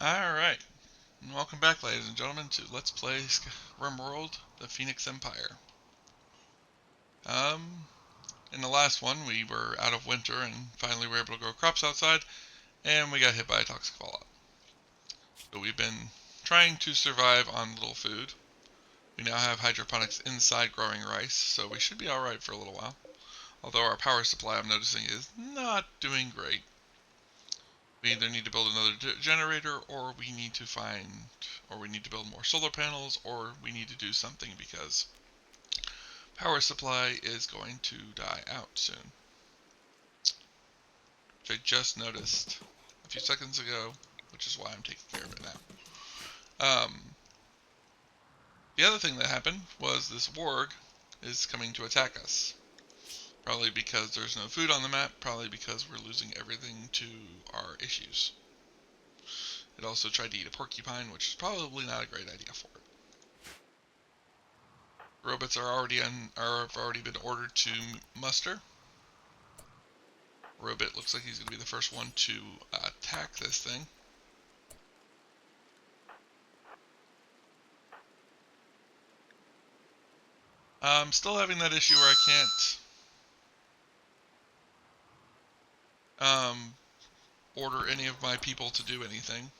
Alright, welcome back ladies and gentlemen to Let's Play RimWorld, the Phoenix Empire. In the last one we were out of winter and finally were able to grow crops outside, and we got hit by a toxic fallout. So we've been trying to survive on little food. We now have hydroponics inside growing rice, so we should be alright for a little while. Although our power supply, I'm noticing, is not doing great. We either need to build another generator, or we need to build more solar panels, or we need to do something because power supply is going to die out soon. Which I just noticed a few seconds ago, which is why I'm taking care of it now. The other thing that happened was this warg is coming to attack us. Probably because there's no food on the map, probably because we're losing everything to our issues. It also tried to eat a porcupine, which is probably not a great idea for it. Robots have already been ordered to muster. Robot looks like he's going to be the first one to attack this thing. I'm still having that issue where I can't order any of my people to do anything.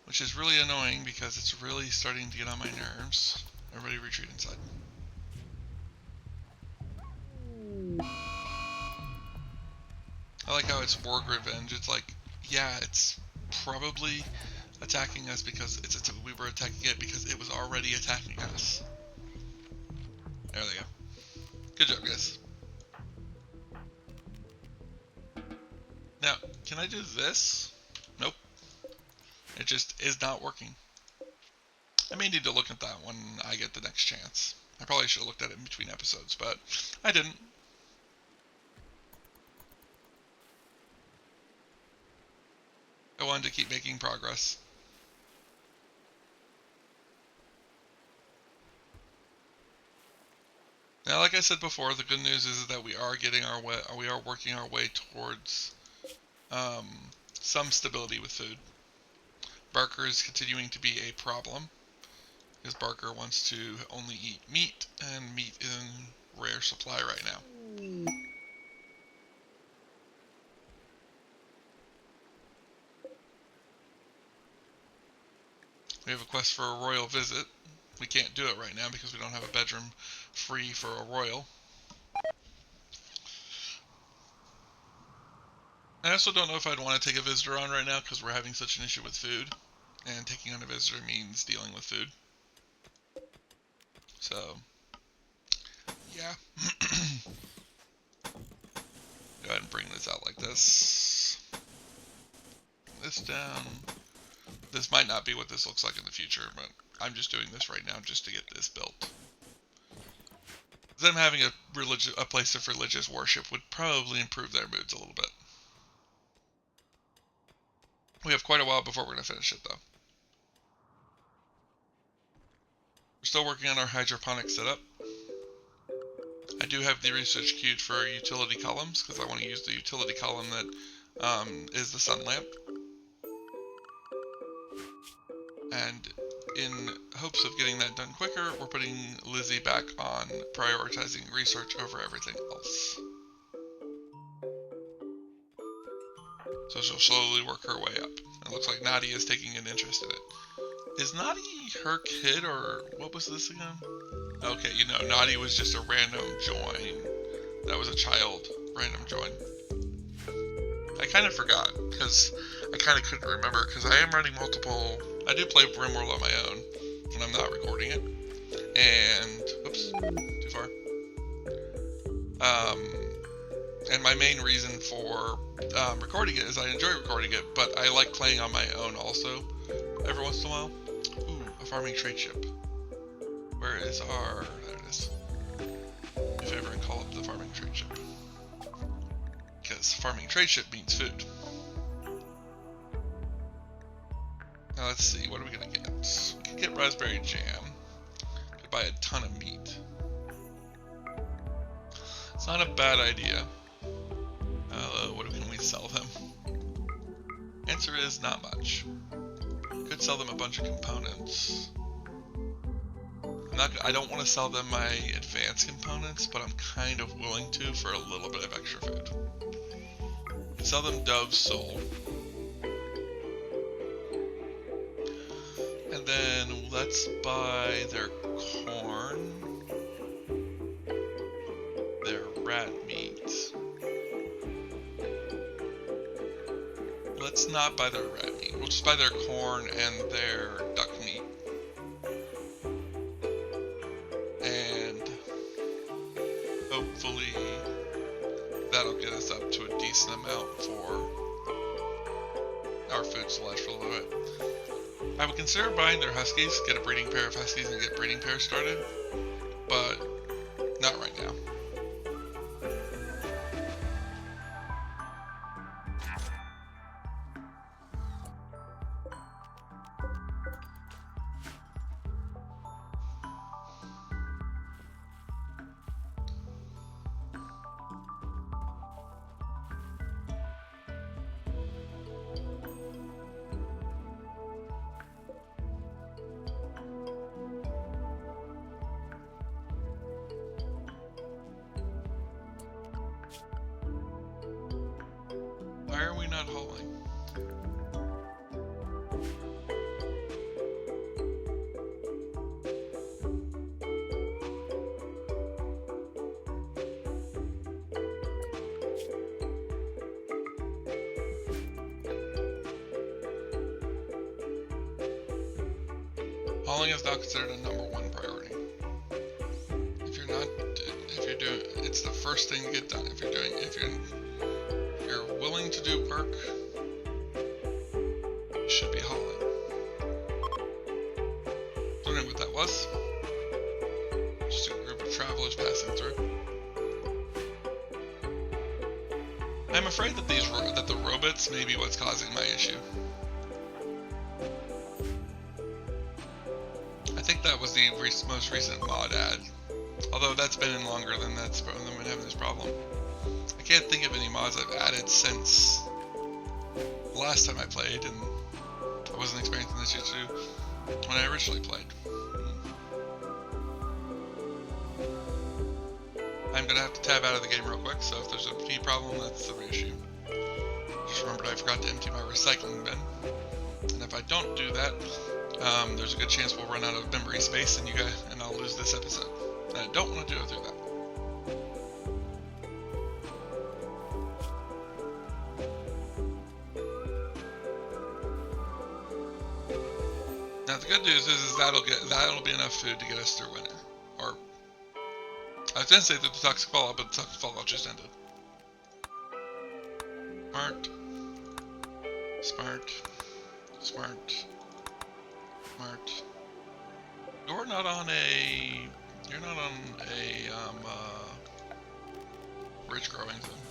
Which is really annoying because it's really starting to get on my nerves. Everybody retreat inside. I like how it's Borg revenge. It's like, yeah, it's probably attacking us because we were attacking it because it was already attacking us. There they go. Good job, guys. Now, can I do this? Nope. It just is not working. I may need to look at that when I get the next chance. I probably should have looked at it in between episodes, but I didn't. I wanted to keep making progress. Now, like I said before, the good news is that we are working our way towards some stability with food. Barker is continuing to be a problem, because Barker wants to only eat meat, and meat is in rare supply right now. We have a quest for a royal visit. We can't do it right now because we don't have a bedroom free for a royal. I also don't know if I'd want to take a visitor on right now because we're having such an issue with food. And taking on a visitor means dealing with food. So, yeah. Go ahead and bring this out like this. Bring this down. This might not be what this looks like in the future, but I'm just doing this right now just to get this built. Them having a place of religious worship would probably improve their moods a little bit. We have quite a while before we're going to finish it, though. We're still working on our hydroponic setup. I do have the research queued for utility columns, because I want to use the utility column that is the sun lamp. And in hopes of getting that done quicker, we're putting Lizzie back on prioritizing research over everything else. So she'll slowly work her way up. It looks like Nadia is taking an interest in it. Is Nadia her kid, or what was this again? Okay, you know, Nadia was just a random join. That was a child random join. I kind of forgot, because I kind of couldn't remember, because I am running multiple... I do play RimWorld on my own, when I'm not recording it. And... oops, too far. And my main reason for recording it is I enjoy recording it, but I like playing on my own also, every once in a while. Ooh, a farming trade ship. Where is our... there it is. If I ever call up the farming trade ship. Because farming trade ship means food. Now let's see, what are we going to get? We could get raspberry jam. Could buy a ton of meat. It's not a bad idea. What can we sell them? Answer is not much. Could sell them a bunch of components. I don't want to sell them my advanced components, but I'm kind of willing to for a little bit of extra food. Sell them Dove's Soul. And then let's buy their corn, their rat meat. Let's not buy their rat meat. We'll just buy their corn and their duck meat. And hopefully that'll get us up to a decent amount for our food slash for a little bit. I would consider buying their huskies, get a breeding pair of huskies and get breeding pairs started, but not right now. Why are we not hauling? Hauling is now considered a #1 priority. If you're doing, it's the first thing to get done. If you're willing to do work, you should be hauling. Wondering what that was. Just a group of travelers passing through. I'm afraid that the robots may be what's causing my issue. I think that was the most recent mod ad. Although that's been in longer than that's been having this problem. I can't think of any mods I've added since the last time I played, and I wasn't experiencing this issue when I originally played. I'm gonna have to tab out of the game real quick, so if there's a key problem, that's the issue. Just remembered I forgot to empty my recycling bin, and if I don't do that, there's a good chance we'll run out of memory space, and I'll lose this episode. And I don't want to do it through that. Now the good news is that'll be enough food to get us through winter. Or I was gonna say through the toxic fallout, but the toxic fallout just ended. Smart. Smart. Smart. Smart. You're not on a ridge growing zone.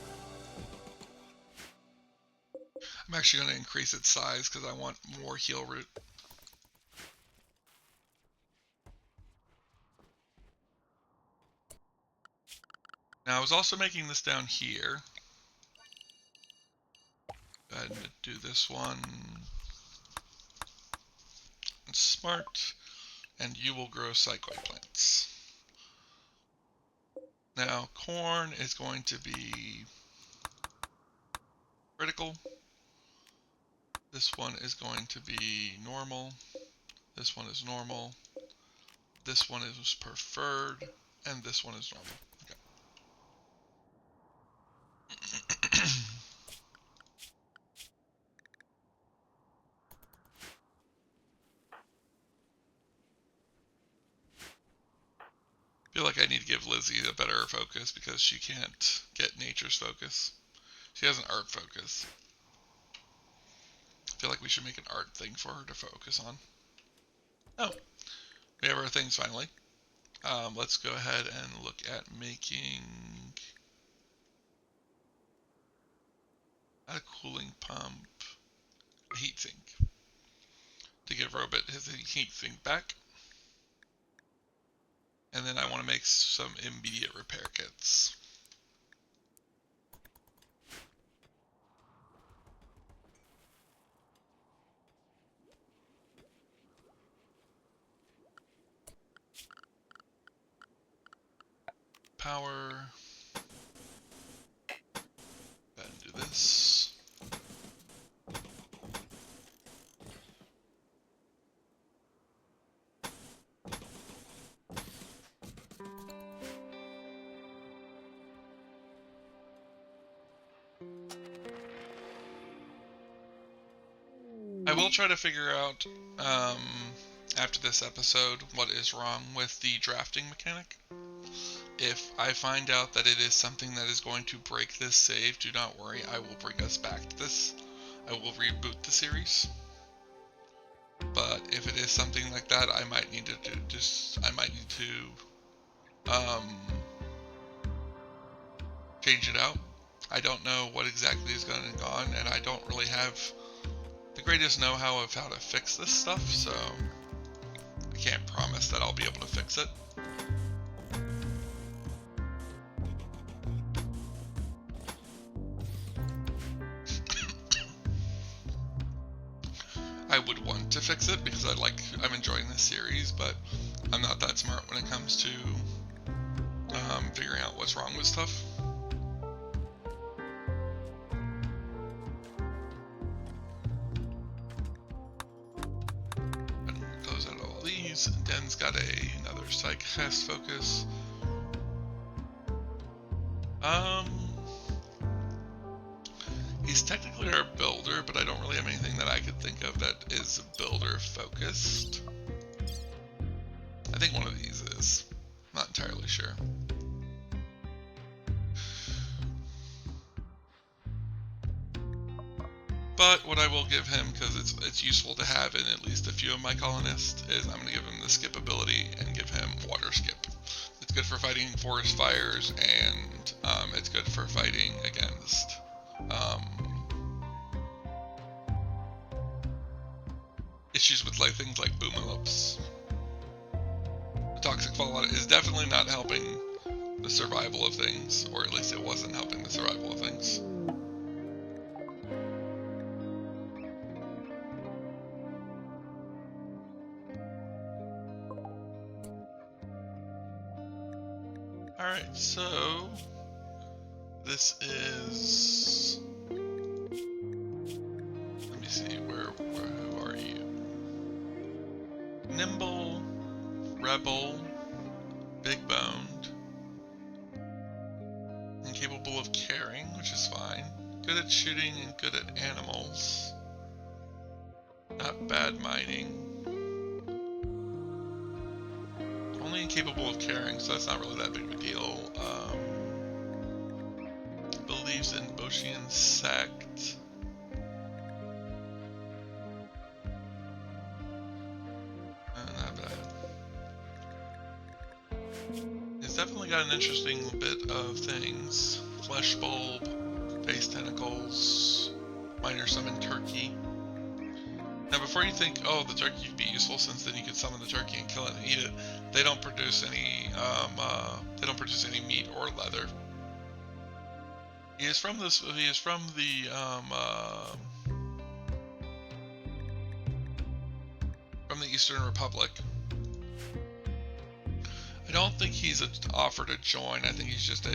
I'm actually going to increase its size because I want more heal root. Now I was also making this down here. Go ahead and do this one. Smart. And you will grow psychoid plants. Now, corn is going to be critical. This one is going to be normal. This one is normal. This one is preferred. And this one is normal. Okay. I feel like I need to give Lizzie a better focus because she can't get nature's focus. She has an art focus. I feel like we should make an art thing for her to focus on. Oh, we have our things finally. Let's go ahead and look at making a cooling pump, a heat sink, to give Robot his heat sink back. And then I want to make some immediate repair kits. power. Go ahead and do this. I will try to figure out, after this episode, what is wrong with the drafting mechanic. If I find out that it is something that is going to break this save, do not worry, I will bring us back to this. I will reboot the series. But if it is something like that, I might need to change it out. I don't know what exactly is going on, and I don't really have the greatest know-how of how to fix this stuff, so I can't promise that I'll be able to fix it. I would want to fix it because I'm enjoying this series, but I'm not that smart when it comes to figuring out what's wrong with stuff. Close out all these. Den's got another psych fast focus. He's technically our builder, but I don't really have anything that I could think of that is builder focused. I think one of these is. I'm not entirely sure. But what I will give him, because it's useful to have in at least a few of my colonists, is I'm going to give him the skip ability and give him water skip. It's good for fighting forest fires, and it's good for fighting against issues with things like boomalops. The toxic fallout is definitely not helping the survival of things, or at least it wasn't helping the survival of things. Alright, so this is, let me see, who are you? Nimble, rebel, big boned, incapable of caring, which is fine, good at shooting and good at animals, not bad mining. Only incapable of caring, so that's not really that big of a deal. Believes in Boshian sect. Not bad. It's definitely got an interesting bit of things. Flesh bulb, face tentacles, minor summon turkey. Now, before you think, oh, the turkey could be useful, since then you could summon the turkey and kill it and eat it, they don't produce any meat or leather. He is from the Eastern Republic. I don't think he's offered to join. I think he's just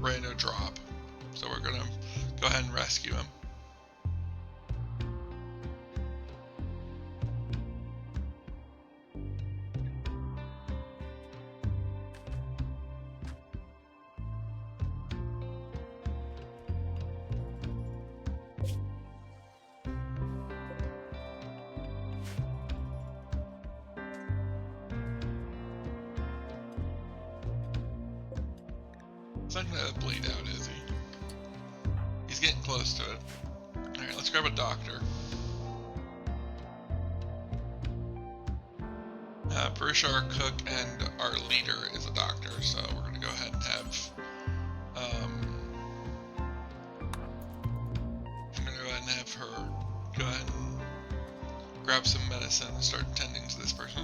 random drop. So we're gonna go ahead and rescue him. It's not gonna bleed out, is he? He's getting close to it. Alright, let's grab a doctor. Barisha, our cook, and our leader is a doctor, so we're gonna go ahead and have her go ahead and grab some medicine and start tending to this person.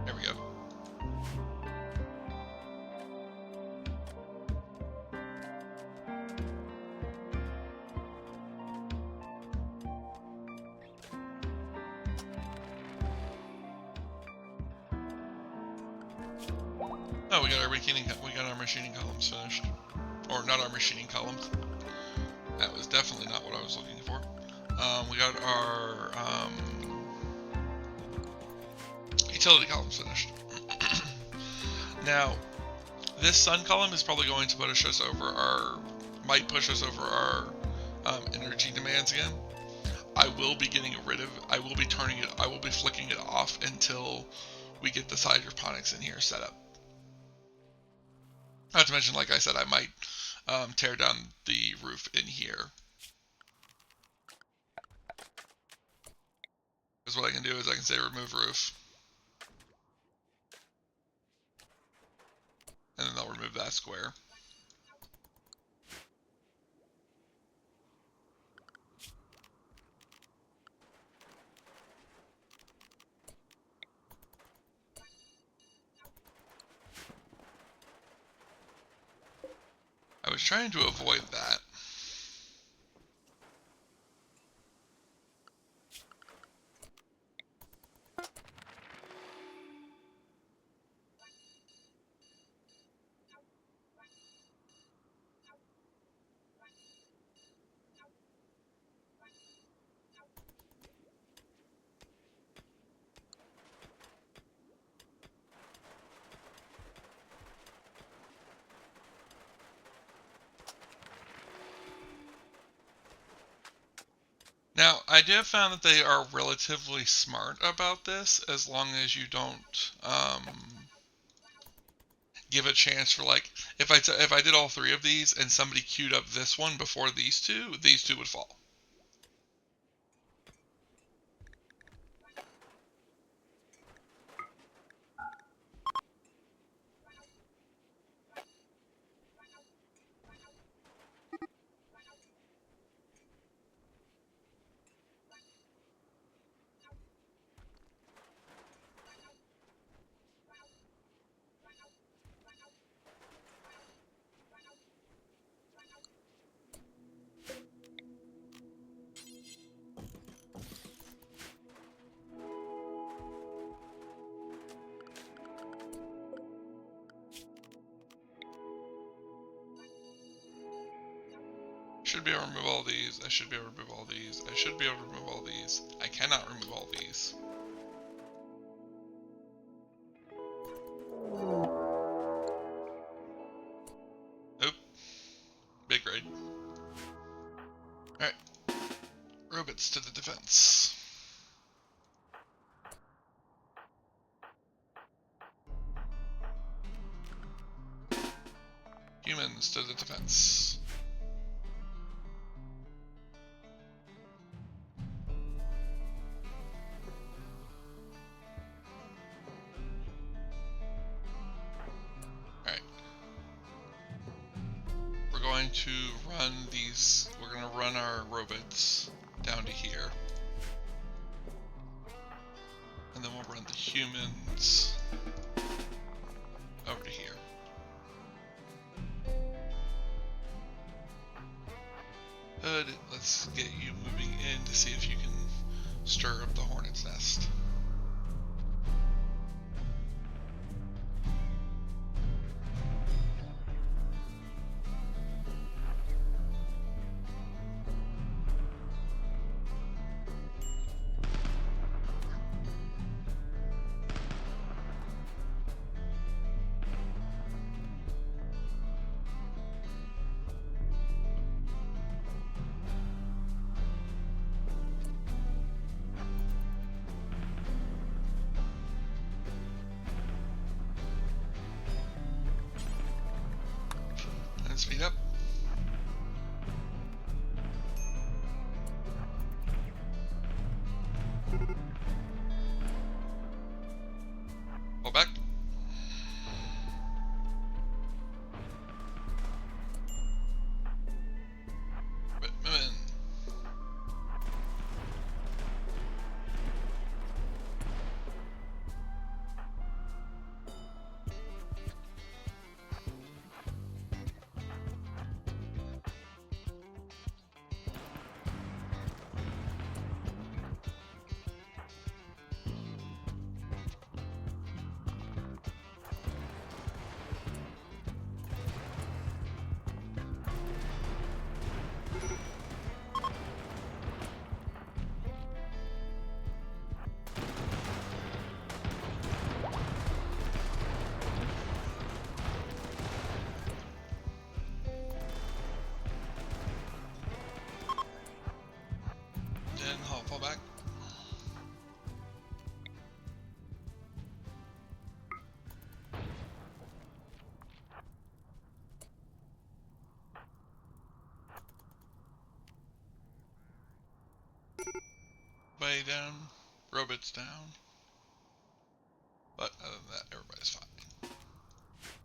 There we go. Oh, we got our machining columns finished. Or not our machining columns. That was definitely not what I was looking for. We got our utility columns finished. Now, this sun column is probably going to push us over our energy demands again. I will be flicking it off until we get this hydroponics in here set up. Not to mention, like I said, I might tear down the roof in here. Because what I can do is I can say remove roof. And then they'll remove that square. I was trying to avoid that. Now, I have found that they are relatively smart about this, as long as you don't give a chance for, like, if I did all three of these and somebody queued up this one before these two would fall. Should be able to remove all these. I should be able to remove all these. I should be able to remove all these. I cannot remove all these. Oop. Big raid. Alright. Robots to the defense. Humans to the defense. We're going to run our robots down to here. And then we'll run the humans over to here. Hood, let's get you moving in to see if you can stir up the hornet's nest. way down, robots down. But other than that, everybody's fine.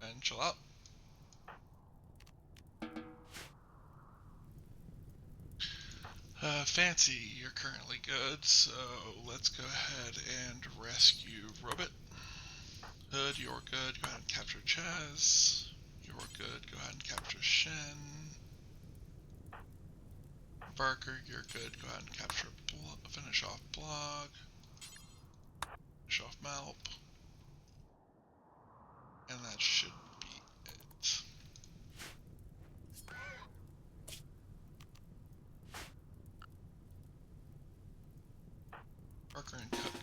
And chill out. Fancy, you're currently good, so let's go ahead and rescue Robot. Hood, you're good, go ahead and capture Chaz. You're good, go ahead and capture Shen. Barker, you're good, go ahead and capture finish off Blog. Finish off Malp. And that should be it. Barker and Cook,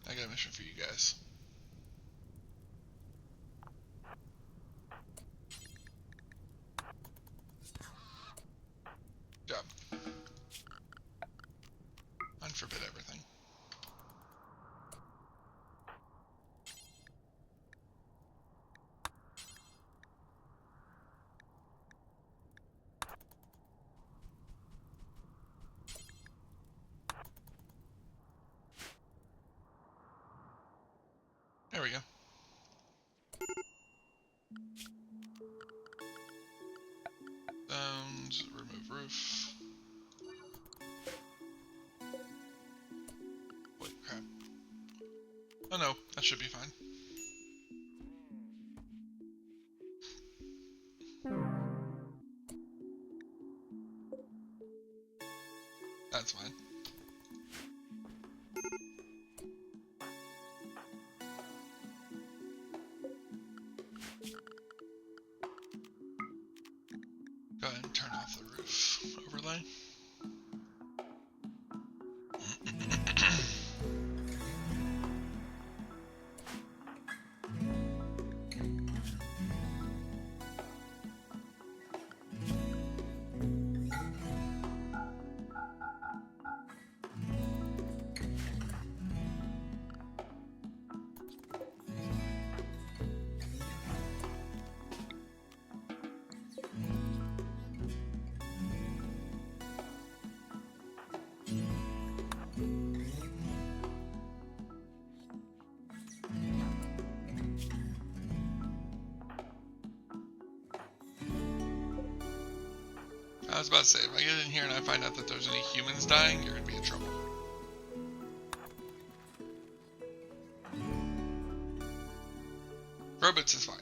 I got a mission for you guys. Good job. Unforbid everything. There we go. Sounds, remove roof. Wait, crap. Oh no, that should be fine. That's fine. Go ahead and turn off the roof overlay. I was about to say, if I get in here and I find out that there's any humans dying, you're gonna be in trouble. Robots is fine.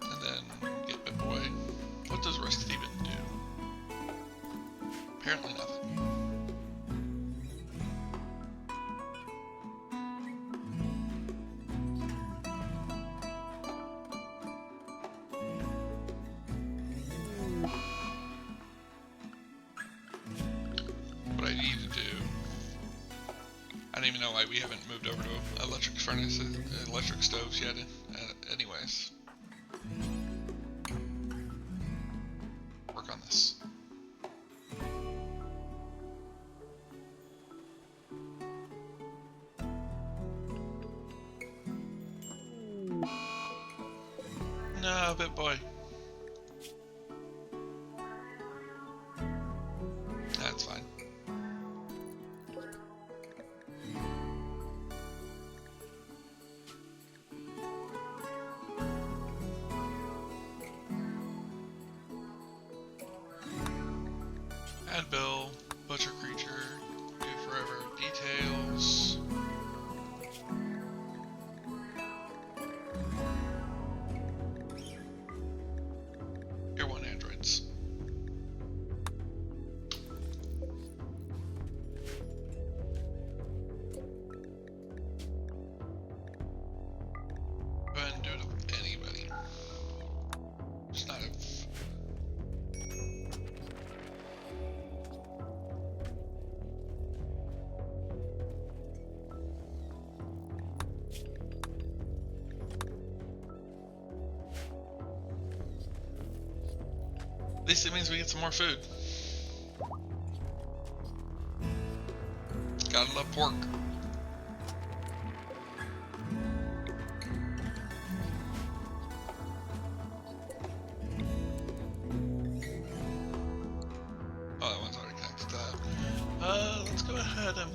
And then get Bit Boy. What does Rusted even do? Apparently nothing. What I need to do, I don't even know why we haven't moved over to electric furnaces, electric stoves yet, anyways. Work on this. No, Bit Boy. That's fine. Add Bill, Butcher Creature, Do Forever, Details. Tier 1 androids. Go ahead and do it with anybody. Just not if. At least it means we get some more food. Gotta love pork.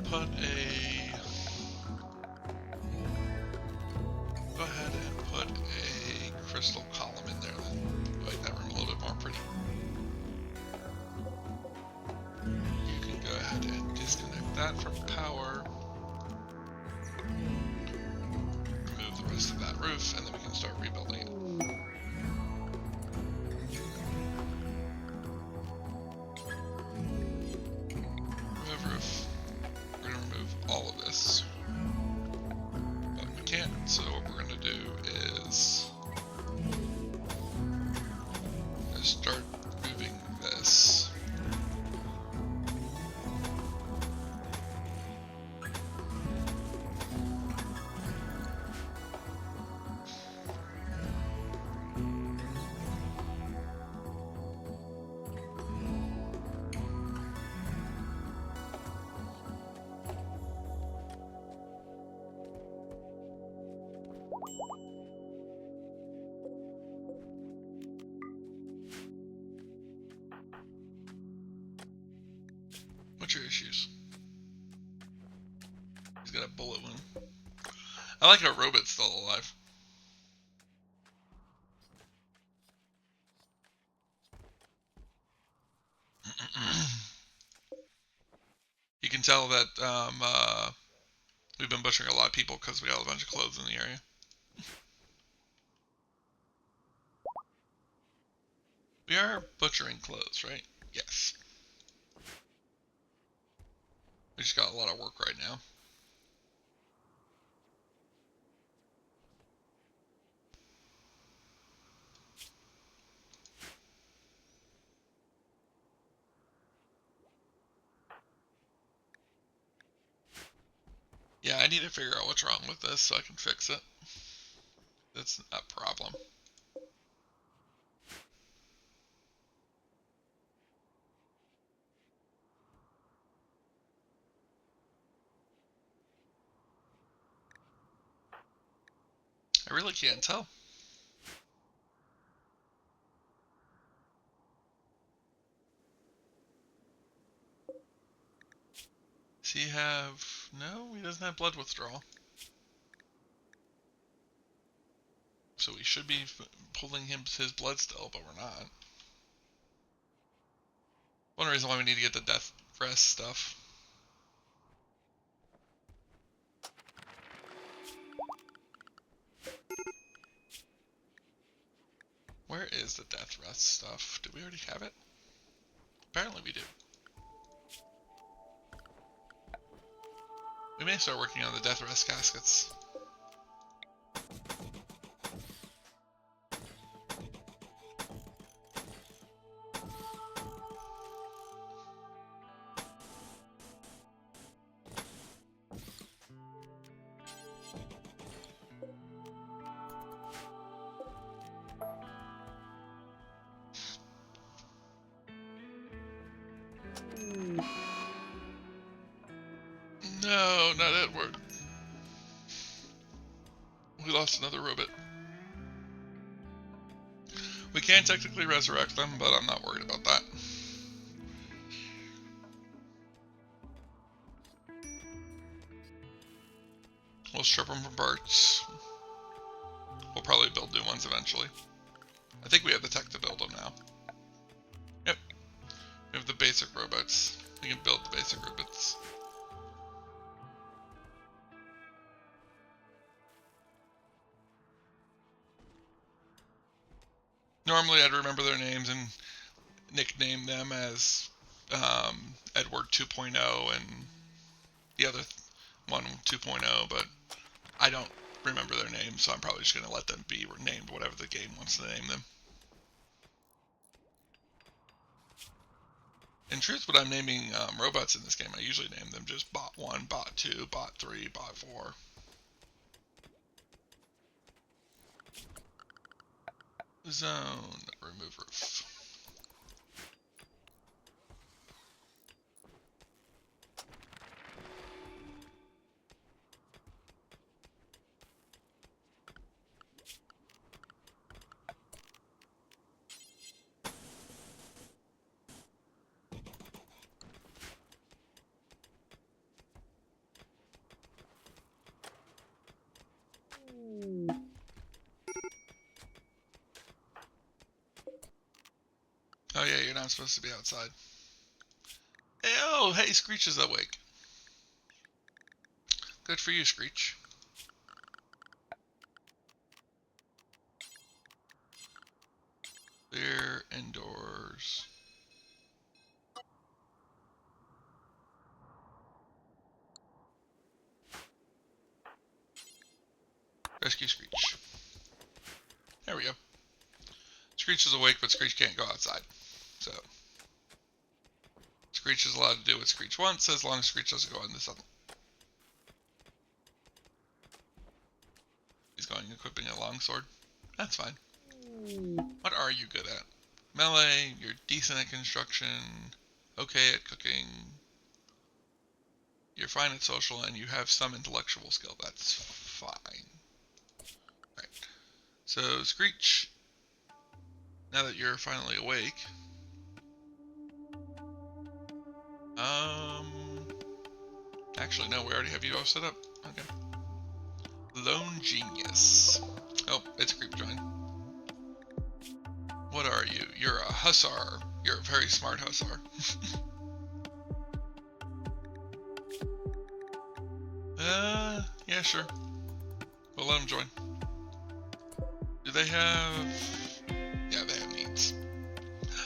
put a... Go ahead and put a crystal column in there then. Make that room a little bit more pretty. You can go ahead and disconnect that from power. Remove the rest of that roof, and then we can start rebuilding it. Remove roof. We're going to remove all of this. But we can't, so what we're going to do is start moving this. What's your issues? He's got a bullet wound. I like our robot's still alive. You can tell that we've been butchering a lot of people because we got a bunch of clothes in the area. We are butchering clothes, right? Yes. We just got a lot of work right now. Yeah, I need to figure out what's wrong with this so I can fix it. That's a problem. I really can't tell. Does he have... No, he doesn't have blood withdrawal. So we should be pulling his blood still, but we're not. One reason why we need to get the death rest stuff. Where is the death rest stuff? Do we already have it? Apparently we do. We may start working on the death rest caskets. No, not Edward. We lost another robot. We can technically resurrect them, but I'm not worried about that. We'll strip them from parts. We'll probably build new ones eventually. I think we have the tech to build them now. Yep. We have the basic robots. We can build the basic robots. Normally I'd remember their names and nickname them as Edward 2.0 and the other one 2.0, but I don't remember their names, so I'm probably just going to let them be named whatever the game wants to name them. In truth, when I'm naming robots in this game, I usually name them just Bot 1, Bot 2, Bot 3, Bot 4. Zone, remove roof. not supposed to be outside. Hey, oh, hey, Screech is awake. Good for you, Screech. Clear indoors. Rescue Screech. There we go. Screech is awake, but Screech can't go outside. So, Screech is allowed to do what Screech wants as long as Screech doesn't go in the sun. He's going equipping a longsword. That's fine. What are you good at? Melee, you're decent at construction, okay at cooking, you're fine at social, and you have some intellectual skill. That's fine. Right. So, Screech, now that you're finally awake, actually, no, we already have you all set up. Okay. Lone Genius. Oh, it's a creep join. What are you? You're a hussar. You're a very smart hussar. Yeah, sure. We'll let them join. Do they have... Yeah, they have needs.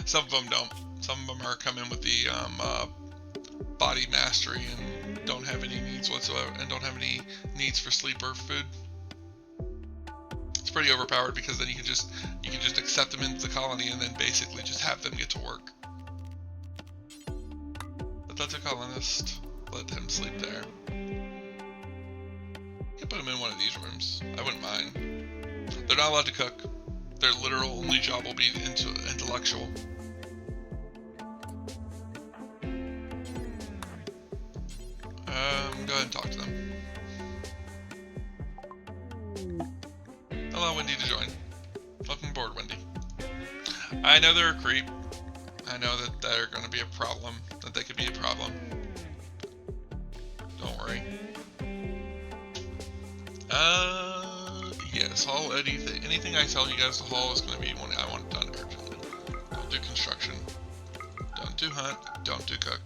Some of them don't. Some of them are coming with the body mastery and don't have any needs whatsoever, and don't have any needs for sleep or food. It's pretty overpowered because then you can just accept them into the colony and then basically just have them get to work. But that's a colonist. Let him sleep there. You can put him in one of these rooms. I wouldn't mind. They're not allowed to cook. Their literal only job will be intellectual. Go ahead and talk to them. Allow Wendy to join. Welcome aboard, Wendy. I know they're a creep. I know that they're going to be a problem. That they could be a problem. Don't worry. Yes, haul anything. Anything I tell you guys to haul is going to be one I want done urgently. Don't do construction. Don't do hunt. Don't do cook.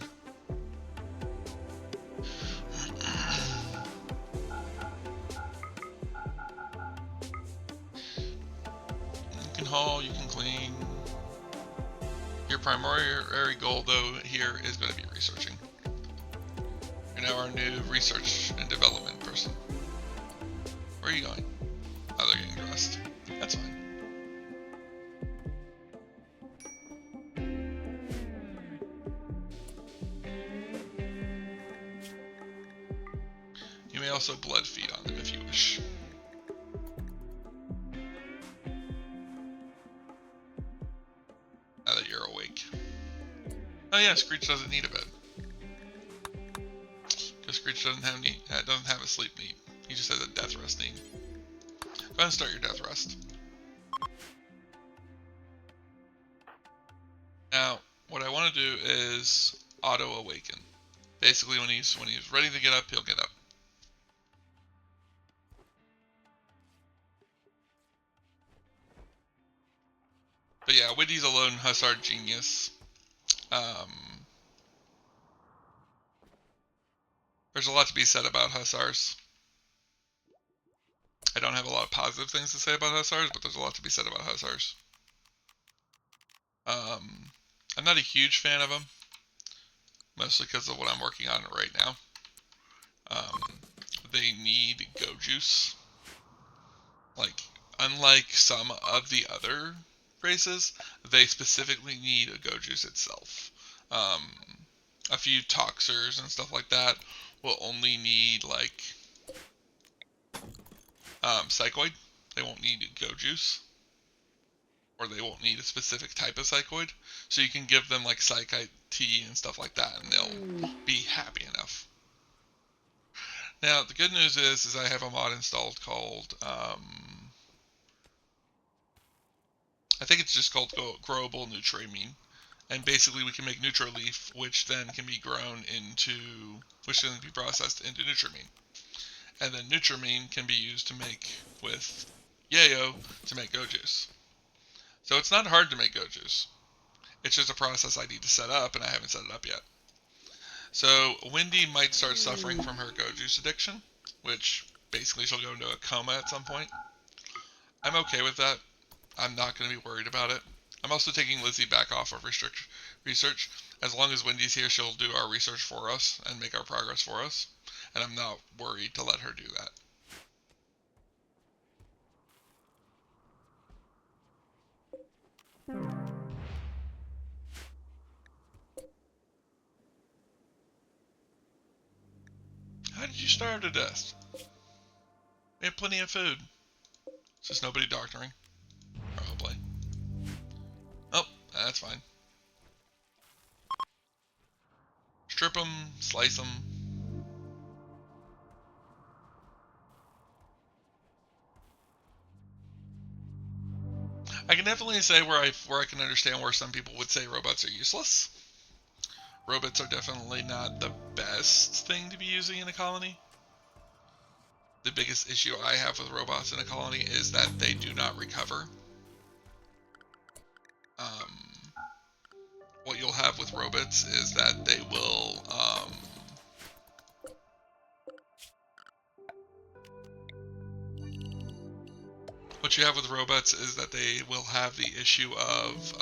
You can haul, you can clean. Your primary goal, though, here is going to be researching. You're now our new research and development person. Where are you going? Oh, they're getting dressed. That's fine. You may also blood feed on them if you wish. Now that you're awake. Oh yeah, Screech doesn't need a bed. Because Screech doesn't have a sleep need. He just has a death rest need. Go ahead and start your death rest. Now, what I want to do is auto awaken. Basically, when he's ready to get up, he'll get up. But yeah, Wendy's a lone hussar genius. There's a lot to be said about hussars. I don't have a lot of positive things to say about hussars, but there's a lot to be said about hussars. I'm not a huge fan of them, mostly because of what I'm working on right now. They need go juice. Like, unlike some of the other races, they specifically need a go juice itself. A few toxers and stuff like that will only need, like, psychoid. They won't need go juice. Or they won't need a specific type of psychoid. So you can give them, like, psychite tea and stuff like that, and they'll be happy enough. Now, the good news is I have a mod installed called, I think it's just called Growable Nutramine. And basically we can make Nutraleaf, which then can be processed into Nutramine. And then Nutramine can be used to make with Yayo to make go juice. So it's not hard to make go juice. It's just a process I need to set up, and I haven't set it up yet. So Wendy might start suffering from her go juice addiction, which basically she'll go into a coma at some point. I'm okay with that. I'm not going to be worried about it. I'm also taking Lizzie back off of research. As long as Wendy's here, she'll do our research for us and make our progress for us. And I'm not worried to let her do that. How did you starve to death? We have plenty of food. It's just nobody doctoring. Probably. Oh, that's fine. Strip them, slice them. I can definitely say where I can understand where some people would say robots are useless. Robots are definitely not the best thing to be using in a colony. The biggest issue I have with robots in a colony is that they do not recover. What you'll have with robots is that they will what you have with robots is that they will have the issue of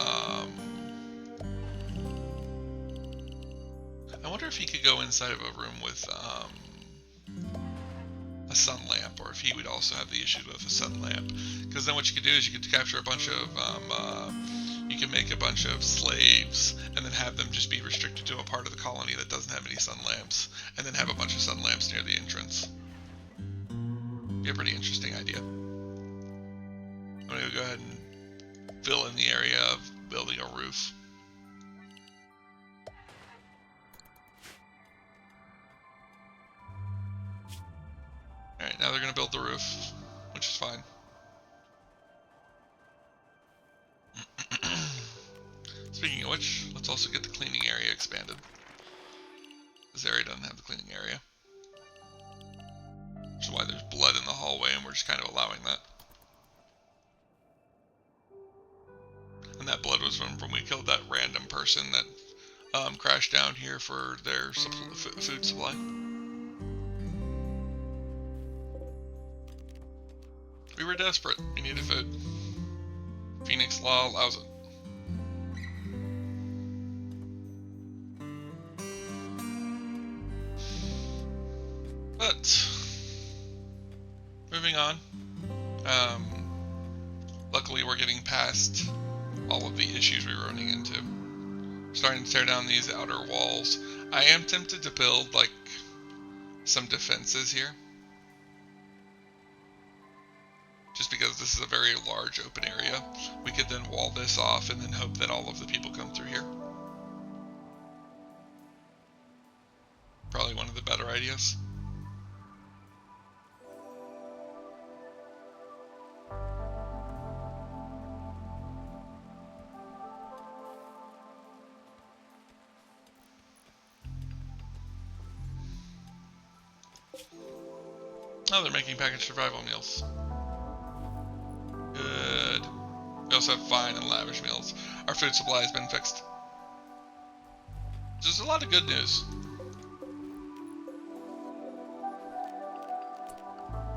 I wonder if he could go inside of a room with a sun lamp, or if he would also have the issue of a sun lamp. Because then what you could do is you could capture a bunch of you can make a bunch of slaves and then have them just be restricted to a part of the colony that doesn't have any sun lamps, and then have a bunch of sun lamps near the entrance. Be a pretty interesting idea. I'm gonna go ahead and fill in the area of building a roof. Alright, now they're gonna build the roof, which is fine. Speaking of which, let's also get the cleaning area expanded. This area doesn't have the cleaning area. Which is why there's blood in the hallway, and we're just kind of allowing that. And that blood was from when we killed that random person that crashed down here for their food supply. We were desperate. We needed food. Phoenix Law allows it. But moving on. Luckily, we're getting past all of the issues we were running into. Starting to tear down these outer walls. I am tempted to build like some defenses here, just because this is a very large open area. We could then wall this off and then hope that all of the people come through here. Probably one of the better ideas. Oh, they're making packaged survival meals. Good. We also have fine and lavish meals. Our food supply has been fixed. There's a lot of good news.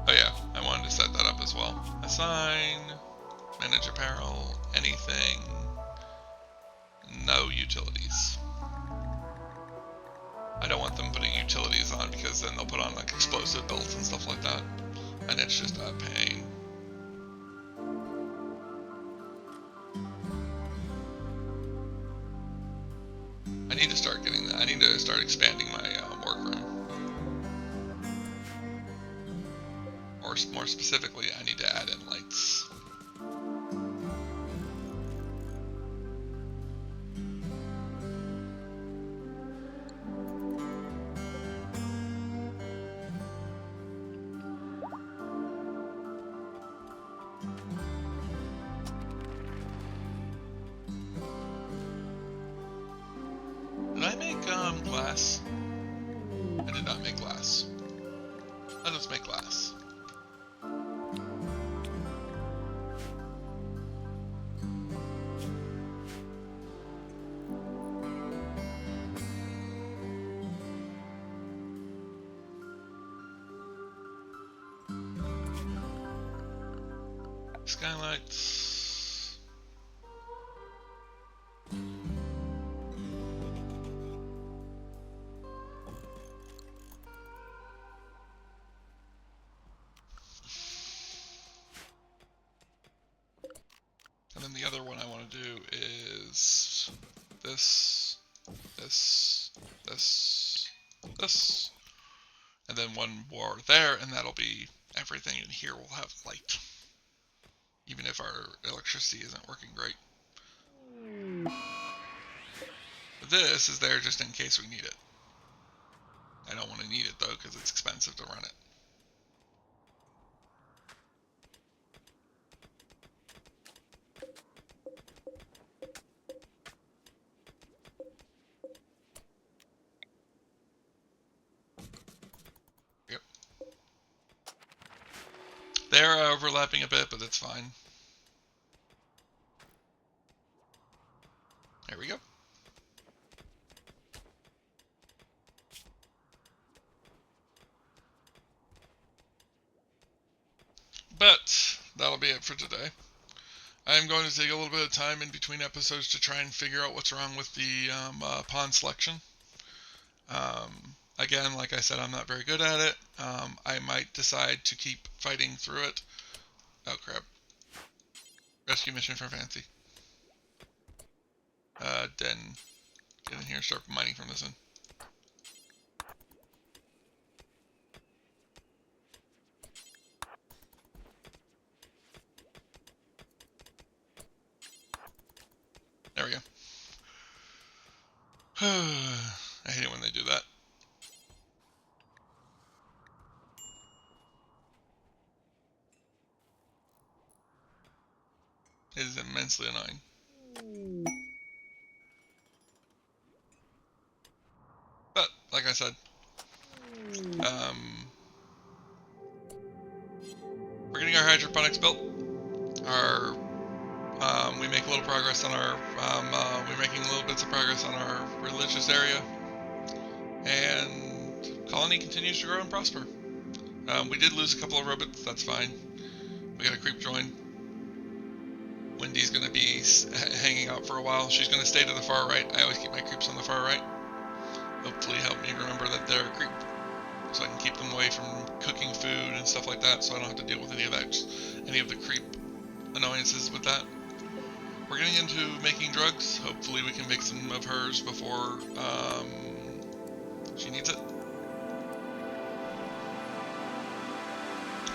Oh yeah, I wanted to set that up as well. Assign, manage apparel, anything, no utilities. I don't want them putting utilities on because then they'll put on like explosive belts and stuff like that, and it's just a pain. I need to start getting that. I need to start expanding my workroom. Or more specifically, I need to add in lights. Did I make glass? I did not make glass. Let us make glass. skylights. And then the other one I want to do is this, this, this, and then one more there, and that'll be everything in here will have light, even if our electricity isn't working great. But this is there just in case we need it. I don't want to need it though, because it's expensive to run it. Yep. They're overlapping a bit, but that's fine. There we go. But that'll be it for today. I'm going to take a little bit of time in between episodes to try and figure out what's wrong with the pawn selection. Again, like I said, I'm not very good at it. I might decide to keep fighting through it. Oh crap. Rescue mission for Fancy. Den. Get in here and start mining from this end. There we go. I hate it when they do that. It is immensely annoying. But, like I said, we're getting our hydroponics built. We make a little progress on our, we're making little bits of progress on our religious area. And colony continues to grow and prosper. We did lose a couple of robots, that's fine. We got a creep join. Wendy's going to be hanging out for a while. She's going to stay to the far right. I always keep my creeps on the far right. Hopefully help me remember that they're a creep, so I can keep them away from cooking food and stuff like that, so I don't have to deal with any of that, any of the creep annoyances with that. We're getting into making drugs. Hopefully we can make some of hers before she needs it.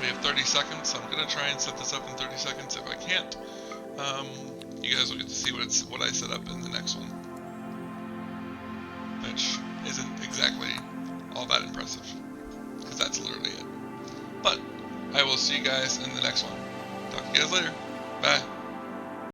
We have 30 seconds, so I'm going to try and set this up in 30 seconds. If I can't, you guys will get to see what I set up in the next one, which isn't exactly all that impressive, because that's literally it. But I will see you guys in the next one. Talk to you guys later. Bye.